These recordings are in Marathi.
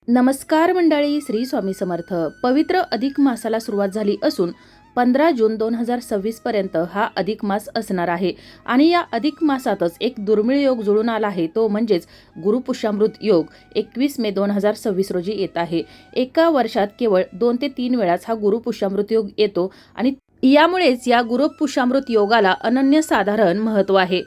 नमस्कार मंडळी, श्री स्वामी समर्थ. पवित्र अधिक मासाला सुरुवात झाली असून 15 जून 2026 पर्यंत हा अधिक मास असणार आहे. आणि या अधिक मासातच एक दुर्मिळ योग जुळून आला आहे, तो म्हणजेच गुरुपुष्यामृत योग 21 मे 2026 रोजी येत आहे. एका वर्षात केवळ 2 ते 3 वेळाच हा गुरुपुष्यामृत योग येतो आणि यामुळेच या गुरुपुष्यामृत योगाला अनन्यसाधारण महत्त्व आहे.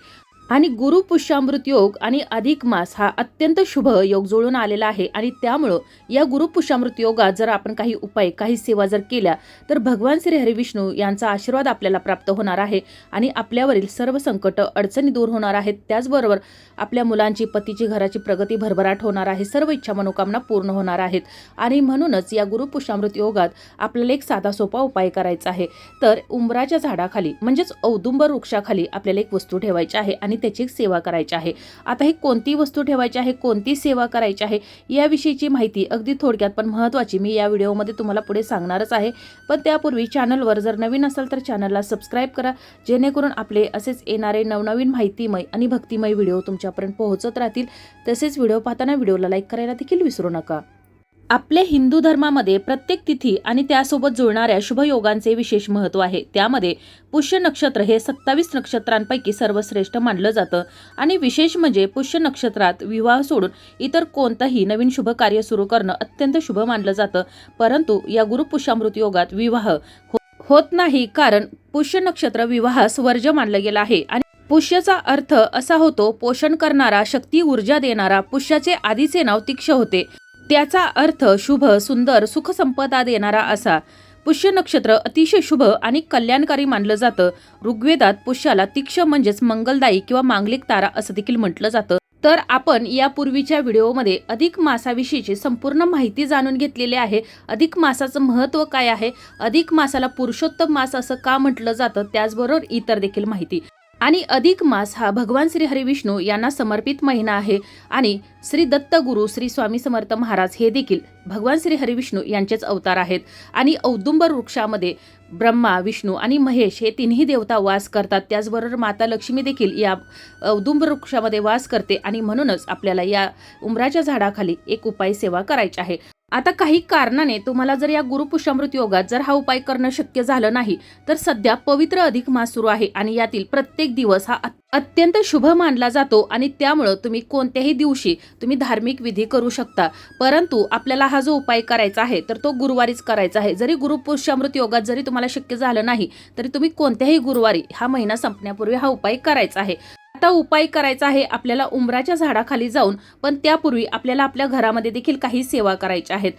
आणि गुरुपुष्यामृत योग आणि अधिक मास हा अत्यंत शुभ योग जुळून आलेला आहे. आणि त्यामुळं या गुरुपुष्यामृत योगात जर आपण काही उपाय, काही सेवा जर केल्या तर भगवान श्री हरिविष्णू यांचा आशीर्वाद आपल्याला प्राप्त होणार आहे आणि आपल्यावरील सर्व संकट, अडचणी दूर होणार आहेत. त्याचबरोबर आपल्या मुलांची, पतीची, घराची प्रगती, भरभराट होणार आहे. सर्व इच्छा, मनोकामना पूर्ण होणार आहेत. आणि म्हणूनच या गुरुपुष्यामृत योगात आपल्याला एक साधा सोपा उपाय करायचा आहे. तर उंबराच्या झाडाखाली म्हणजेच औदुंबर वृक्षाखाली आपल्याला एक वस्तू ठेवायची आहे आणि त्याची सेवा करायची आहे. आता ही कोणती वस्तू ठेवायची आहे, कोणती सेवा करायची आहे, याविषयीची माहिती अगदी थोडक्यात पण महत्त्वाची मी या व्हिडिओमध्ये तुम्हाला पुढे सांगणारच आहे. पण त्यापूर्वी चॅनलवर जर नवीन असाल तर चॅनलला सबस्क्राईब करा, जेणेकरून आपले असेच येणारे नवनवीन माहितीमय आणि भक्तिमय व्हिडिओ तुमच्यापर्यंत पोहोचत राहतील. तसेच व्हिडिओ पाहताना व्हिडिओला लाईक करायला देखील विसरू नका. आपल्या हिंदू धर्मामध्ये प्रत्येक तिथी आणि त्यासोबत जुळणाऱ्या शुभयोगांचे विशेष महत्त्व आहे. त्यामध्ये पुष्य नक्षत्र हे 27 नक्षत्रांपैकी सर्वश्रेष्ठ मानलं जातं. आणि विशेष म्हणजे पुष्य नक्षत्रात विवाह सोडून इतर कोणतंही नवीन शुभ कार्य सुरू करणं अत्यंत शुभ मानलं जातं. परंतु या गुरुपुष्यामृत योगात विवाह होत नाही, कारण पुष्य नक्षत्र विवाहास वर्ज्य मानलं गेलं आहे. आणि पुष्यचा अर्थ असा होतो पोषण करणारा, शक्ती, ऊर्जा देणारा. पुष्याचे आधीचे नाव तीक्ष होते, त्याचा अर्थ शुभ, सुंदर, सुखसंपदा देणारा असा. पुष्य नक्षत्र अतिशय शुभ आणि कल्याणकारी मानलं जातं. ऋग्वेदात पुष्याला तीक्ष म्हणजेच मंगलदायी किंवा मांगलिक तारा असं देखील म्हटलं जातं. तर आपण यापूर्वीच्या व्हिडिओमध्ये अधिक मासाविषयीची संपूर्ण माहिती जाणून घेतलेली आहे. अधिक मासाचं महत्त्व काय आहे, अधिक मासाला पुरुषोत्तम मास असं का म्हटलं जातं, त्याचबरोबर इतर देखील माहिती. आणि अधिक मास हा भगवान श्री हरिविष्णू यांना समर्पित महिना आहे. आणि श्री दत्तगुरु श्री स्वामी समर्थ महाराज हे देखील भगवान श्री हरिविष्णू यांचेच अवतार आहेत. आणि औदुंबर वृक्षामध्ये ब्रह्मा, विष्णू आणि महेश हे तिन्ही देवता वास करतात. त्याचबरोबर माता लक्ष्मी देखील या औदुंबर वृक्षामध्ये वास करते. आणि म्हणूनच आपल्याला या उंबराच्या झाडाखाली एक उपाय सेवा करायची आहे. आता काही कारणाने तुम्हाला जर या गुरुपुष्यामृत योगात जर हा उपाय करणं शक्य झालं नाही, तर सध्या पवित्र अधिक मास सुरू आहे आणि यातील प्रत्येक दिवस हा अत्यंत शुभ मानला जातो. आणि त्यामुळं तुम्ही कोणत्याही दिवशी तुम्ही धार्मिक विधी करू शकता. परंतु आपल्याला हा जो उपाय करायचा आहे तर तो गुरुवारीच करायचा आहे. जरी गुरुपुष्यामृत योगात जरी तुम्हाला शक्य झालं नाही तरी तुम्ही कोणत्याही गुरुवारी हा महिना संपण्यापूर्वी हा उपाय करायचा आहे. आता उपाय करायचा आहे आपल्याला उंबराच्या झाडाखाली जाऊन, पण त्यापूर्वी आपल्याला आपल्या घरामध्ये देखील काही सेवा करायच्या आहेत.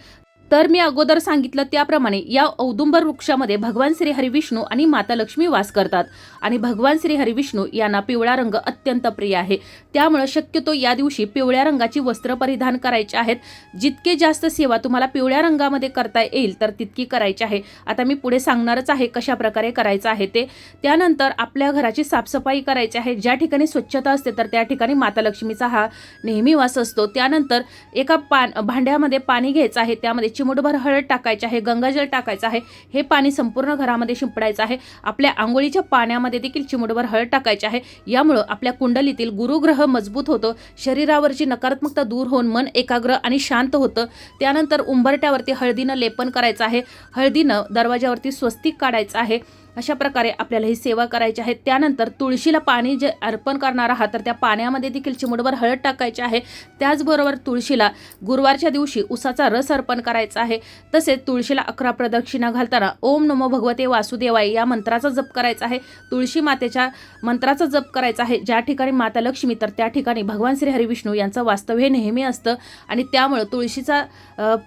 तर मी अगोदर सांगितलं त्याप्रमाणे या औदुंबर वृक्षामध्ये भगवान श्री हरिविष्णू आणि माता लक्ष्मी वास करतात. आणि भगवान श्री हरिविष्णू यांना पिवळा रंग अत्यंत प्रिय आहे. त्यामुळे शक्यतो या दिवशी पिवळ्या रंगाची वस्त्र परिधान करायची आहेत. जितके जास्त सेवा तुम्हाला पिवळ्या रंगामध्ये करता येईल तर तितकी करायची आहे. आता मी पुढे सांगणारच आहे कशा प्रकारे करायचं आहे ते. त्यानंतर आपल्या घराची साफसफाई करायची आहे. ज्या ठिकाणी स्वच्छता असते तर त्या ठिकाणी माता लक्ष्मीचा हा नेहमी वास असतो. त्यानंतर एका भांड्यामध्ये पाणी घ्यायचं आहे, त्यामध्ये चिमूटभर हळद टाकायची आहे, गंगाजल टाकायचं आहे. हे पाणी संपूर्ण घरामध्ये शिंपडायचं आहे. आपल्या आंघोळीच्या पाण्यामध्ये देखील चिमूटभर हळद टाकायची आहे. यामुळं आपल्या कुंडलीतील गुरुग्रह मजबूत होतं, शरीरावरची नकारात्मकता दूर होऊन मन एकाग्र आणि शांत होतं. त्यानंतर उंबरट्यावरती हळदीनं लेपन करायचं आहे. हळदीनं दरवाजावरती स्वस्तिक काढायचं आहे. अशा प्रकारे आपल्याला ही सेवा करायची आहे. त्यानंतर तुळशीला पाणी जे अर्पण करणार आहात तर त्या पाण्यामध्ये देखील चिमूटभर हळद टाकायची आहे. त्याचबरोबर तुळशीला गुरुवारच्या दिवशी उसाचा रस अर्पण करायचा आहे. तसेच तुळशीला 11 प्रदक्षिणा घालताना ओम नमो भगवते वासुदेवाय या मंत्राचा जप करायचा आहे. तुळशी मातेच्या मंत्राचा जप करायचा आहे. ज्या ठिकाणी माता लक्ष्मी तर त्या ठिकाणी भगवान श्री हरिविष्णू यांचं वास्तव्य नेहमी असतं. आणि त्यामुळे तुळशीचा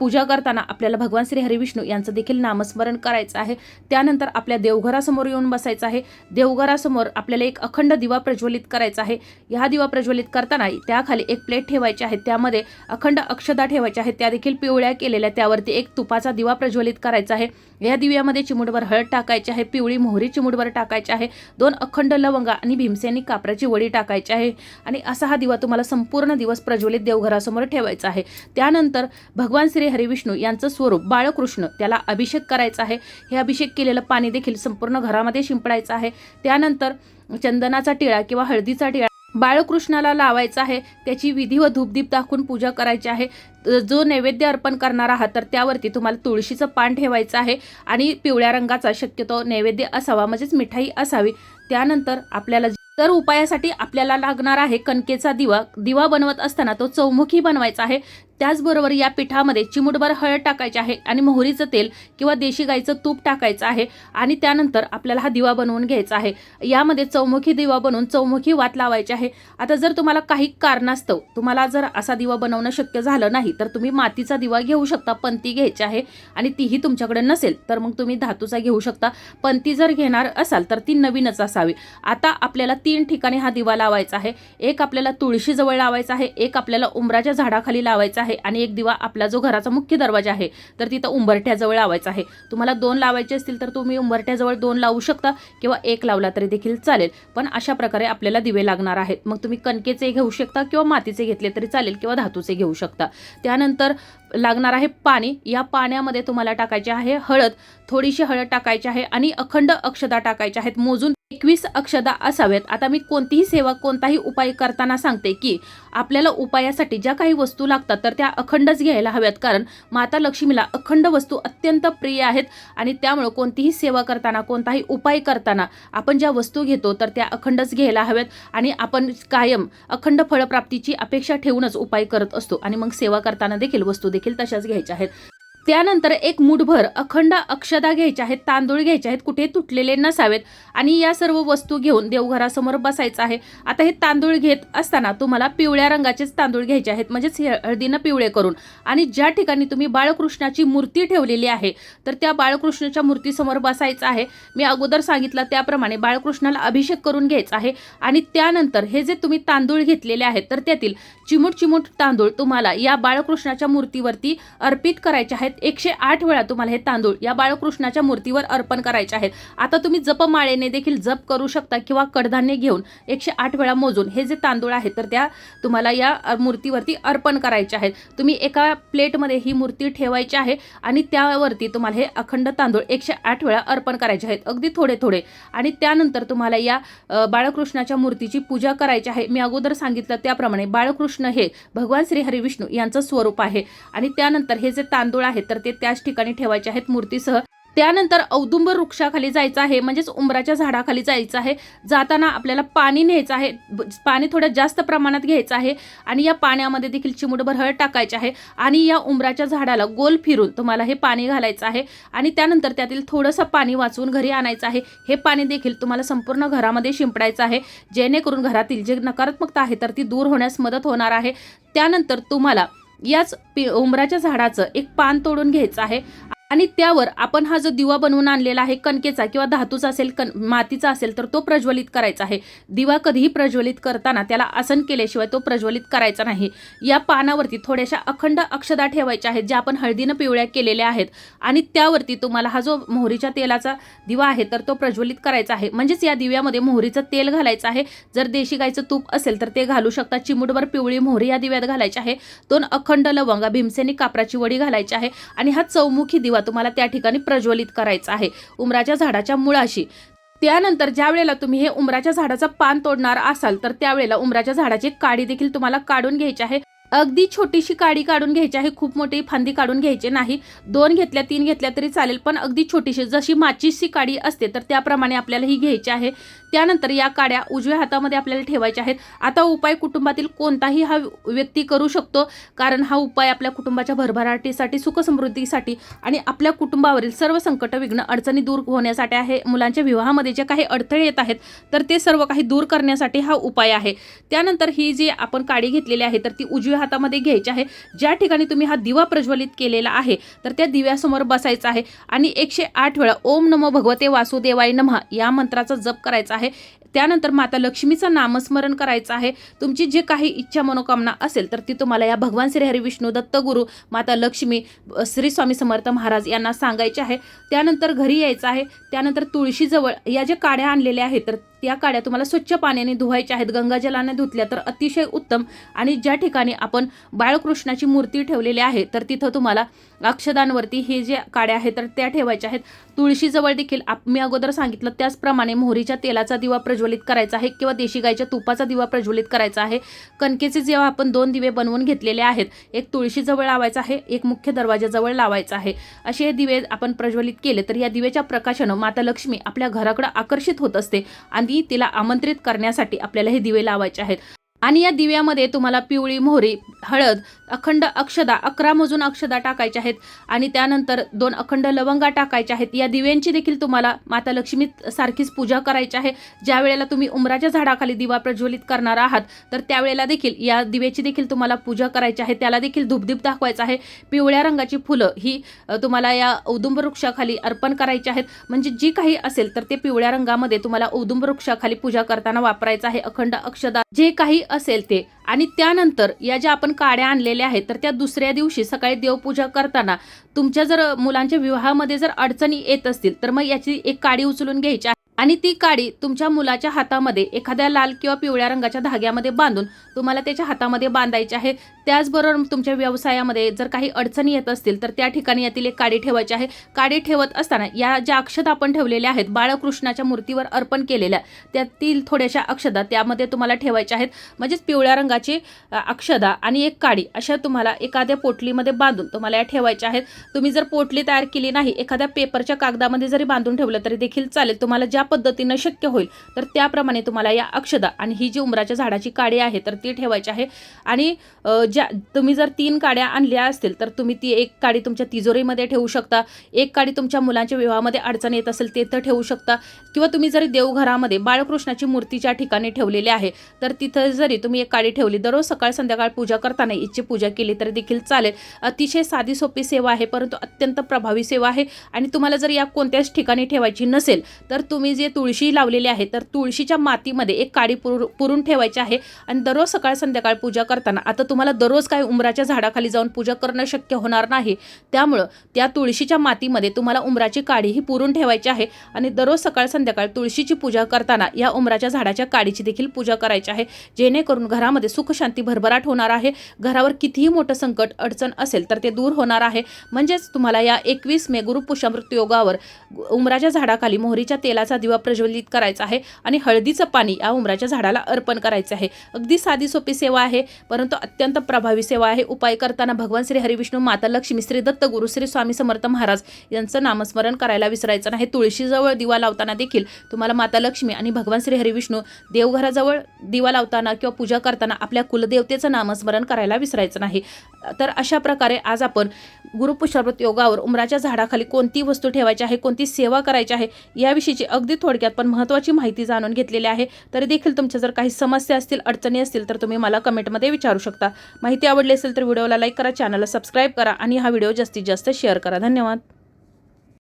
पूजा करताना आपल्याला भगवान श्री हरिविष्णू यांचं देखील नामस्मरण करायचं आहे. त्यानंतर आपल्या देवघरासमोर येऊन बसायचं आहे. देवघरासमोर आपल्याला एक अखंड दिवा प्रज्वलित करायचा आहे. ह्या दिवा प्रज्वलित करताना त्याखाली एक प्लेट ठेवायची आहे, त्यामध्ये अखंड अक्षता ठेवायच्या आहेत, त्या देखील पिवळ्या केलेल्या. त्यावरती एक तुपाचा दिवा प्रज्वलित करायचा आहे. या दिव्यामध्ये चिमूटभर हळद टाकायची आहे, पिवळी मोहरी चिमूटभर टाकायची आहे, 2 अखंड लवंगा आणि भीमसेनी कापराची वडी टाकायची आहे. आणि असा हा दिवा तुम्हाला संपूर्ण दिवस प्रज्वलित देवघरासमोर ठेवायचा आहे. त्यानंतर भगवान श्री हरिविष्णू यांचं स्वरूप बाळकृष्ण त्याला अभिषेक करायचा आहे. हे अभिषेक केलेलं पाणी देखील संपूर्ण घरामध्ये शिंपडायचं आहे. त्यानंतर चंदनाचा टिळा किंवा हळदीचा टिळा बाळकृष्णाला लावायचा आहे, त्याची विधी व धूपदीप दाखवून पूजा करायची आहे। जो नैवेद्य अर्पण करणार आहात तर त्यावरती तुम्हाला तुळशीचं पान ठेवायचं आहे आणि पिवळ्या रंगाचा शक्यतो नैवेद्य असावा, म्हणजेच मिठाई असावी। त्यानंतर आपल्याला तर उपायासाठी आपल्याला लागणार आहे कणकेचा दिवा। दिवा बनवत असताना तो चौमुखी बनवायचा आहे। त्याचबरोबर या पिठामध्ये चिमूटभर हळद टाकायची आहे आणि मोहरीचं तेल किंवा देशी गाईचं तूप टाकायचं आहे आणि त्यानंतर आपल्याला हा दिवा बनवून घ्यायचा आहे। यामध्ये चौमुखी दिवा बनवून चौमुखी वात लावायची आहे। आता जर तुम्हाला काही कारणास्तव तुम्हाला जर असा दिवा बनवणं शक्य झालं नाही तर तुम्ही मातीचा दिवा घेऊ शकता, पंती घ्यायची आहे आणि तीही तुमच्याकडे नसेल तर मग तुम्ही धातूचा घेऊ शकता। पंती जर घेणार असाल तर ती नवीनच असावी। आता आपल्याला 3 ठिकाणी हा दिवा लावायचा आहे। एक आपल्याला तुळशीजवळ लावायचा आहे, एक आपल्याला उंबराच्या झाडाखाली लावायचा आहे आणि एक दिवा आपला जो घराचा मुख्य दरवाजा आहे तर तिथं उंबरठ्याजवळ लावायचा आहे। तुम्हाला 2 लावायचे असतील तर तुम्ही उंबरठ्याजवळ 2 लावू शकता किंवा 1 लावला तरी देखील चालेल, पण अशा प्रकारे आपल्याला दिवे लागणार आहेत। मग तुम्ही कणकेचे घेऊ शकता किंवा मातीचे घेतले तरी चालेल किंवा धातूचे घेऊ शकता। त्यानंतर लागणार आहे पाणी। या पाण्यामध्ये तुम्हाला टाकायचे आहे हळद, थोडीशी हळद टाकायची आहे आणि अखंड अक्षदा टाकायच्या आहेत। मोजून 21 अक्षदा असाव्यात। आता मी कोणतीही सेवा कोणताही उपाय करताना सांगते की आपल्याला उपायासाठी ज्या काही वस्तू लागतात तर त्या अखंडच घ्यायला हव्यात, कारण माता लक्ष्मीला अखंड वस्तू अत्यंत प्रिय आहेत आणि त्यामुळे कोणतीही सेवा करताना कोणताही उपाय करताना आपण ज्या वस्तू घेतो तर त्या अखंडच घ्यायला हव्यात आणि आपण कायम अखंड फळप्राप्तीची अपेक्षा ठेवूनच उपाय करत असतो आणि मग सेवा करताना देखील वस्तू देखील तशाच घ्यायच्या आहेत। त्यानंतर एक मुठभर अखंड अक्षदा घ्यायच्या आहेत, तांदूळ घ्यायचे आहेत, कुठे तुटलेले नसावेत आणि या सर्व वस्तू घेऊन देवघरासमोर बसायचं आहे। आता हे तांदूळ घेत असताना तुम्हाला पिवळ्या रंगाचेच तांदूळ घ्यायचे आहेत, म्हणजेच हळदीनं पिवळे करून, आणि ज्या ठिकाणी तुम्ही बाळकृष्णाची मूर्ती ठेवलेली आहे तर त्या बाळकृष्णाच्या मूर्तीसमोर बसायचं आहे। मी अगोदर सांगितलं त्याप्रमाणे बाळकृष्णाला अभिषेक करून घ्यायचा आहे आणि त्यानंतर हे जे तुम्ही तांदूळ घेतलेले आहेत तर त्यातील चिमूट तांदूळ तुम्हाला या बाळकृष्णाच्या मूर्तीवरती अर्पित करायचे आहेत। 108 वेळा तुम्हाला हे तांदूळ या बाळकृष्णाच्या मूर्तीवर अर्पण करायचे आहेत। आता तुम्ही जपमाळेने देखील जप करू शकता किंवा कडधान्य घेऊन 108 वेळा मोजून हे जे तांदूळ आहेत तर त्या तुम्हाला या मूर्तीवरती अर्पण करायचे आहेत। तुम्ही एका प्लेटमध्ये ही मूर्ती ठेवायची आहे आणि त्यावरती तुम्हाला हे अखंड तांदूळ 108 वेळा अर्पण करायचे आहेत, अगदी थोडे थोडे। आणि त्यानंतर तुम्हाला या बाळकृष्णाच्या मूर्तीची पूजा करायची आहे। मी अगोदर सांगितलं त्याप्रमाणे बाळकृष्ण हे भगवान श्री हरी विष्णू यांचं स्वरूप आहे आणि त्यानंतर हे जे तांदूळ आहेत तर ते त्याच ठिकाणी ठेवायचे आहेत मूर्तीसह। त्यानंतर औदुंबर वृक्षाखाली जायचं आहे, म्हणजेच उंबराच्या झाडाखाली जायचं आहे। जाताना आपल्याला पाणी न्यायचं आहे, पाणी थोडं जास्त प्रमाणात घ्यायचं आहे आणि या पाण्यामध्ये देखील चिमूटभर हळद टाकायची आहे आणि या उंबराच्या झाडाला गोल फिरून तुम्हाला हे पाणी घालायचं आहे आणि त्यानंतर त्यातील थोडंसं पाणी वाचवून घरी आणायचं आहे। हे पाणी देखील तुम्हाला संपूर्ण घरामध्ये शिंपडायचं आहे, जेणेकरून घरातील जे नकारात्मकता आहे तर ती दूर होण्यास मदत होणार आहे। त्यानंतर तुम्हाला याच उंबराच्या झाडाचं एक पान तोडून घ्यायचं आहे आणि त्यावर आपण हा जो दिवा बनवून आणलेला आहे कणकेचा किंवा धातूचा असेल मातीचा असेल तर तो प्रज्वलित करायचा आहे। दिवा कधीही प्रज्वलित करताना त्याला आसन केल्याशिवाय तो प्रज्वलित करायचा नाही। या पानावरती थोड्याशा अखंड अक्षदा ठेवायच्या आहेत ज्या आपण हळदीनं पिवळ्या केलेल्या आहेत आणि त्यावरती तुम्हाला हा जो मोहरीच्या तेलाचा दिवा आहे तर तो प्रज्वलित करायचा आहे, म्हणजेच या दिव्यामध्ये मोहरीचं तेल घालायचं आहे। जर देशी गाईचं तूप असेल तर ते घालू शकता। चिमूटभर पिवळी मोहरी या दिव्यात घालायची आहे, 2 अखंड लवंगा, भीमसेनी कापराची वडी घालायची आहे आणि हा चौमुखी दिवा तुम्हाला त्या ठिकाणी प्रज्वलित करायचा आहे उंबराच्या झाडाच्या मुळाशी। त्यानंतर ज्या वेळेला तुम्ही हे उंबराच्या झाडाचं पान तोडणार असाल तर त्यावेळेला उंबराच्या झाडाची काडी देखील तुम्हाला काढून घ्यायची आहे। अगदी छोटीशी काडी काढून घ्यायची आहे, खूप मोठी फांदी काढून घ्यायची नाही। 2 घेतल्या 3 घेतल्या तरी चालेल, पण अगदी छोटीशी जशी माचीची काडी असते तर त्याप्रमाणे आपल्याला ही घ्यायची आहे। त्यानंतर या काड्या उजव्या हातामध्ये आपल्याला ठेवायच्या आहेत। आता उपाय कुटुंबातील कोणताही हा व्यक्ती करू शकतो, कारण हा उपाय आपल्या कुटुंबाच्या भरभराटीसाठी, सुखसमृद्धीसाठी आणि आपल्या कुटुंबावरील सर्व संकट, विघ्न, अडचणी दूर होण्यासाठी आहे। मुलांच्या विवाहामध्ये जे काही अडथळे येत आहेत तर ते सर्व काही दूर करण्यासाठी हा उपाय आहे। त्यानंतर ही जी आपण काडी घेतलेली आहे तर ती उजव्या हातामध्ये घ्यायची आहे। ज्या ठिकाणी तुम्ही हा दिवा प्रज्वलित केलेला आहे तर त्या दिव्यासमोर बसायचं आहे आणि 108 वेळा ओम नमो भगवते वासुदेवाय नमः या मंत्राचा जप करायचा आहे। त्यानंतर माता लक्ष्मीचं नामस्मरण करायचं आहे। तुमची जे काही इच्छा मनोकामना असेल तर ती तुम्हाला या भगवान श्री हरी विष्णू, दत्तगुरु, माता लक्ष्मी, श्री स्वामी समर्थ महाराज यांना सांगायचे आहे। त्यानंतर घरी यायचं आहे। त्यानंतर तुळशीजवळ या ज्या काड्या आणलेल्या आहेत तर त्या काड्या तुम्हाला स्वच्छ पाण्याने धुवायच्या आहेत. गंगाजलाने धुतल्या तर अतिशय उत्तम. आणि ज्या ठिकाणी आपण बाळकृष्णाची मूर्ती ठेवलेली आहे तर तिथं तुम्हाला अक्षदांवरती हे जे काड्या आहेत तर त्या ठेवायच्या आहेत. तुळशीजवळ देखील मी अगोदर सांगितलं त्याचप्रमाणे मोहरीच्या तेलाचा दिवा प्रज्वलित करायचा आहे किंवा देशी गाईच्या तुपाचा दिवा प्रज्वलित करायचा आहे. कणकेचे जेव्हा आपण 2 दिवे बनवून घेतलेले आहेत, एक तुळशीजवळ लावायचा आहे, एक मुख्य दरवाजाजवळ लावायचा आहे. असे दिवे आपण प्रज्वलित केले तर या दिव्याच्या प्रकाशानं माता लक्ष्मी आपल्या घराकडे आकर्षित होत असते आणि तिला आमंत्रित करण्यासाठी आपल्याला हे दिवे लावायचे आहेत. आणि या दिव्यामध्ये तुम्हाला पिवळी मोहरी, हळद, अखंड अक्षदा 11 मोजून अक्षदा टाकायच्या आहेत आणि त्यानंतर 2 अखंड लवंगा टाकायच्या आहेत. या दिव्यांची देखील तुम्हाला माता लक्ष्मी सारखीच पूजा करायची आहे. ज्या वेळेला तुम्ही उंबराच्या झाडाखाली दिवा प्रज्वलित करणार आहात तर त्यावेळेला देखील या दिव्याची देखील तुम्हाला पूजा करायची आहे. त्याला देखील धूपदीप दाखवायचा आहे. पिवळ्या रंगाची फुलं ही तुम्हाला या औदुंब वृक्षाखाली अर्पण करायची आहेत. म्हणजे जी काही असेल तर ते पिवळ्या रंगामध्ये तुम्हाला औदुंब वृक्षाखाली पूजा करताना वापरायचं आहे. अखंड अक्षदा जे काही असेल ते. आणि त्यानंतर या ज्या आपण काड्या आणलेल्या आहेत तर त्या दुसऱ्या दिवशी सकाळी देवपूजा करताना तुमच्या जर मुलांच्या विवाहामध्ये जर अडचणी येत असतील तर मग याची एक काडी उचलून घ्यायची आणि ती काडी तुमच्या मुलाच्या हातामध्ये एखाद्या लाल किंवा पिवळ्या रंगाच्या धाग्यामध्ये बांधून तुम्हाला त्याच्या हातामध्ये बांधायची आहे. त्याचबरोबर तुमच्या व्यवसायामध्ये जर काही अडचणी येत असतील तर त्या ठिकाणी यातील एक काडी ठेवायची आहे. काडी ठेवत असताना या ज्या अक्षता आपण ठेवलेल्या आहेत बाळकृष्णाच्या मूर्तीवर अर्पण केलेल्या त्यातील थोड्याशा अक्षदा त्यामध्ये तुम्हाला ठेवायच्या आहेत. म्हणजेच पिवळ्या रंगाची अक्षदा आणि एक काडी अशा तुम्हाला एखाद्या पोटलीमध्ये बांधून तुम्हाला या ठेवायच्या आहेत. तुम्ही जर पोटली तयार केली नाही, एखाद्या पेपरच्या कागदामध्ये जरी बांधून ठेवलं तरी देखील चालेल. तुम्हाला ज्या पद्धतीने शक्य होईल तर त्याप्रमाणे तुम्हाला या अक्षदा आणि ही जी उंबराच्या झाडाची काडी आहे तर ती ठेवायची आहे. आणि ज्या तुम्ही जर 3 काड्या आणल्या असतील तर तुम्ही ती एक काडी तुमच्या तिजोरीमध्ये ठेवू शकता. एक काडी तुमच्या मुलांच्या विवाहामध्ये अडचण येत असेल ते तर ठेवू शकता. किंवा तुम्ही जरी देवघरामध्ये बाळकृष्णाची मूर्तीच्या ठिकाणी ठेवलेली आहे तर तिथं जरी तुम्ही एक काडी ठेवली, दररोज सकाळ संध्याकाळ पूजा करताना हिची पूजा केली तरी देखील चालेल. अतिशय साधी सोपी सेवा आहे परंतु अत्यंत प्रभावी सेवा आहे. आणि तुम्हाला जर या कोणत्याच ठिकाणी ठेवायची नसेल तर तुम्ही जे तुळशी लावलेली आहे तर तुळशीच्या मातीमध्ये एक काडी पुरून ठेवायची आहे. आणि दररोज सकाळ संध्याकाळ पूजा करताना आता तुम्हाला दररोज काही उंबराच्या झाडाखाली जाऊन पूजा करणं शक्य होणार नाही, त्यामुळं त्या तुळशीच्या मातीमध्ये तुम्हाला उंबराची काडी ही पुरून ठेवायची आहे. आणि दररोज सकाळ संध्याकाळ तुळशीची पूजा करताना या उंबराच्या झाडाच्या काडीची देखील पूजा करायची आहे. जेणेकरून घरामध्ये सुख शांती भरभराट होणार आहे. घरावर कितीही मोठं संकट अडचण असेल तर ते दूर होणार आहे. म्हणजेच तुम्हाला या 21 मे गुरुपुष्यामृत योगावर उंबराच्या झाडाखाली मोहरीच्या तेलाचा दिवा प्रज्वलित करायचा आहे आणि हळदीचं पाणी या उंबराच्या झाडाला अर्पण करायचं आहे. अगदी साधी सोपी सेवा आहे परंतु अत्यंत प्रभावी सेवा आहे. उपाय करताना भगवान श्री हरिविष्णू, माता लक्ष्मी, श्री दत्त गुरु, श्री स्वामी समर्थ महाराज यांचं नामस्मरण करायला विसरायचं नाही. तुळशीजवळ दिवा लावताना देखील तुम्हाला माता लक्ष्मी आणि भगवान श्री हरिविष्णू, देवघराजवळ दिवा लावताना किंवा पूजा करताना आपल्या कुलदेवतेचं नामस्मरण करायला विसरायचं नाही. तर अशा प्रकारे आज आपण गुरुपुष्यामृत योगावर उंबराच्या झाडाखाली कोणती वस्तू ठेवायची आहे, कोणती सेवा करायची आहे याविषयीची अगदी थोडक्यात पण महत्त्वाची माहिती जाणून घेतलेली आहे. तरी देखील तुमच्या जर काही समस्या असतील, अडचणी असतील तर तुम्ही मला कमेंटमध्ये विचारू शकता. माहिती आवडली असेल तर व्हिडिओला लाईक करा, चॅनलला सबस्क्राईब करा आणि हा व्हिडिओ जास्तीत जास्त शेअर करा. धन्यवाद.